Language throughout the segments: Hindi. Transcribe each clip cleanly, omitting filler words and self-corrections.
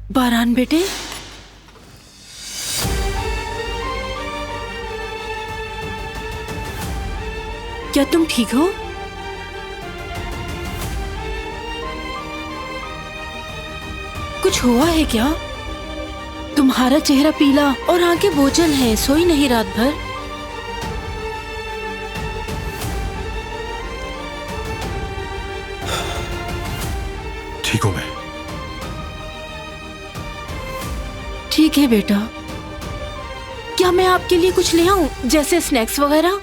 बारान बेटे, क्या तुम ठीक हो? कुछ हुआ है क्या? तुम्हारा चेहरा पीला और आंखें बोझल हैं, सोई नहीं रात भर? ठीक हूं मैं। ठीक है बेटा। क्या मैं आपके लिए कुछ ले आऊं, जैसे स्नैक्स वगैरह?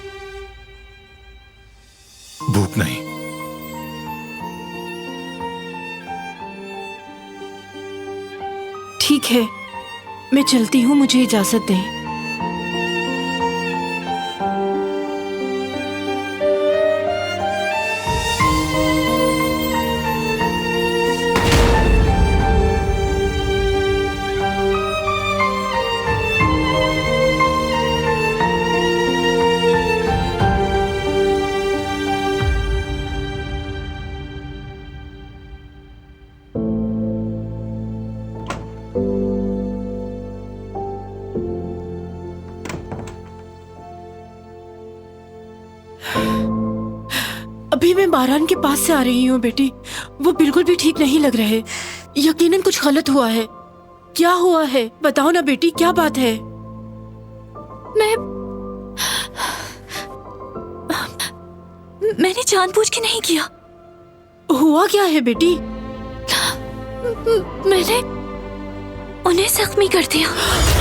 भूख नहीं। ठीक है, मैं चलती हूँ, मुझे इजाजत दें। अभी मैं बारान के पास से आ रही हूँ बेटी। वो बिल्कुल भी ठीक नहीं लग रहे। यकीनन कुछ गलत हुआ है। क्या हुआ है बताओ ना बेटी, क्या बात है? मैंने जानबूझ के नहीं किया। हुआ क्या है बेटी? मैंने उन्हें जख्मी कर दिया।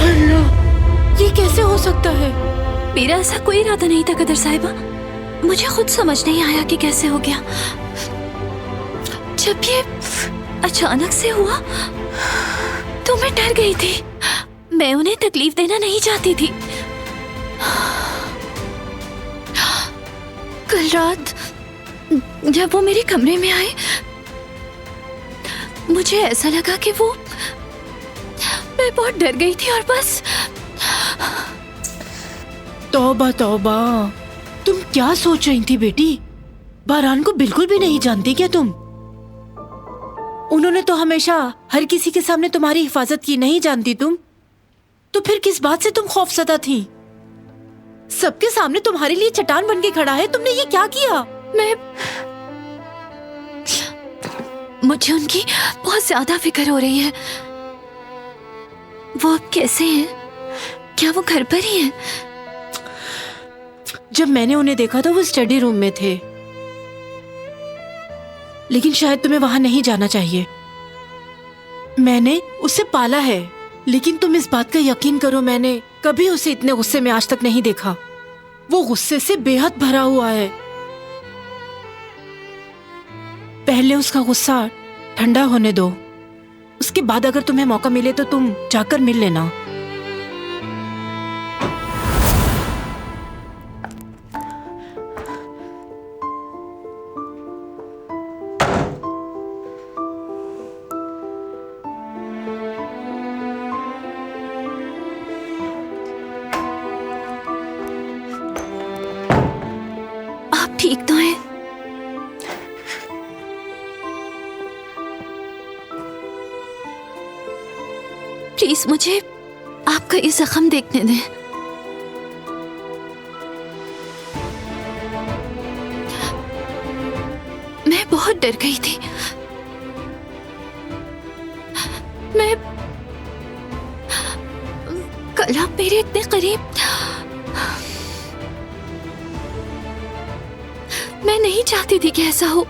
अल्लाह, ये कैसे हो सकता है? मेरा ऐसा कोई इरादा नहीं था कदर साहिबा। मुझे खुद समझ नहीं आया कि कैसे हो गया। जब ये अचानक से हुआ तो मैं डर गई थी। मैं उन्हें तकलीफ देना नहीं चाहती थी। कल रात जब वो मेरे कमरे में आए, मुझे ऐसा लगा कि मैं बहुत डर गई थी और बस। तौबा तौबा, तुम क्या सोच रही थी बेटी? बारान को बिल्कुल भी नहीं जानती क्या तुम? उन्होंने तो हमेशा हर किसी के सामने तुम्हारी हिफाजत की, नहीं जानती तुम? तो फिर किस बात से तुम खौफजदा थी? सबके सामने तुम्हारे लिए चट्टान बन के खड़ा है, तुमने ये क्या किया? मुझे उनकी बहुत ज्यादा फिक्र हो रही है। वो अब कैसे हैं? क्या वो घर पर ही हैं? जब मैंने उन्हें देखा तो वो स्टडी रूम में थे, लेकिन शायद तुम्हें वहां नहीं जाना चाहिए। मैंने उसे पाला है, लेकिन तुम इस बात का यकीन करो, मैंने कभी उसे इतने गुस्से में आज तक नहीं देखा। वो गुस्से से बेहद भरा हुआ है। पहले उसका गुस्सा ठंडा होने दो, उसके बाद अगर तुम्हें मौका मिले तो तुम जाकर मिल लेना। आप ठीक तो हैं? प्लीज मुझे आपका ये जख्म देखने दें। मैं बहुत डर गई थी। मैं कल आप मेरे इतने करीब, मैं नहीं चाहती थी कि ऐसा हो।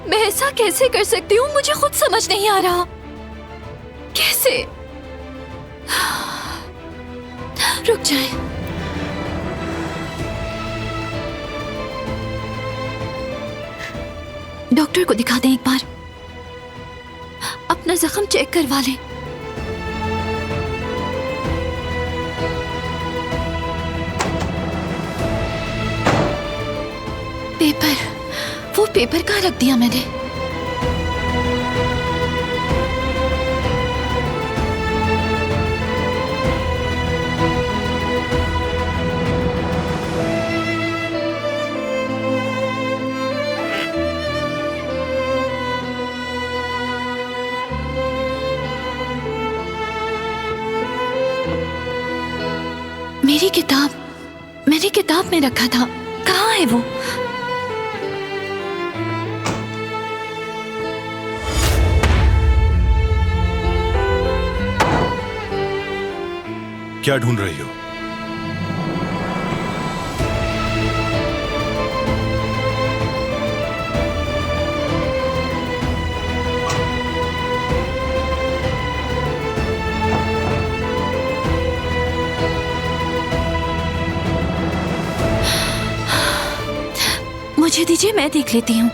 मैं ऐसा कैसे कर सकती हूँ, मुझे खुद समझ नहीं आ रहा। कैसे? रुक जाएं। डॉक्टर को दिखा दें एक बार, अपना जख्म चेक करवा लें। पेपर, वो पेपर कहाँ रख दिया मैंने? मेरी किताब मैंने किताब में रखा था, कहाँ है वो? क्या ढूंढ रही हो? मुझे दीजिए, मैं देख लेती हूँ।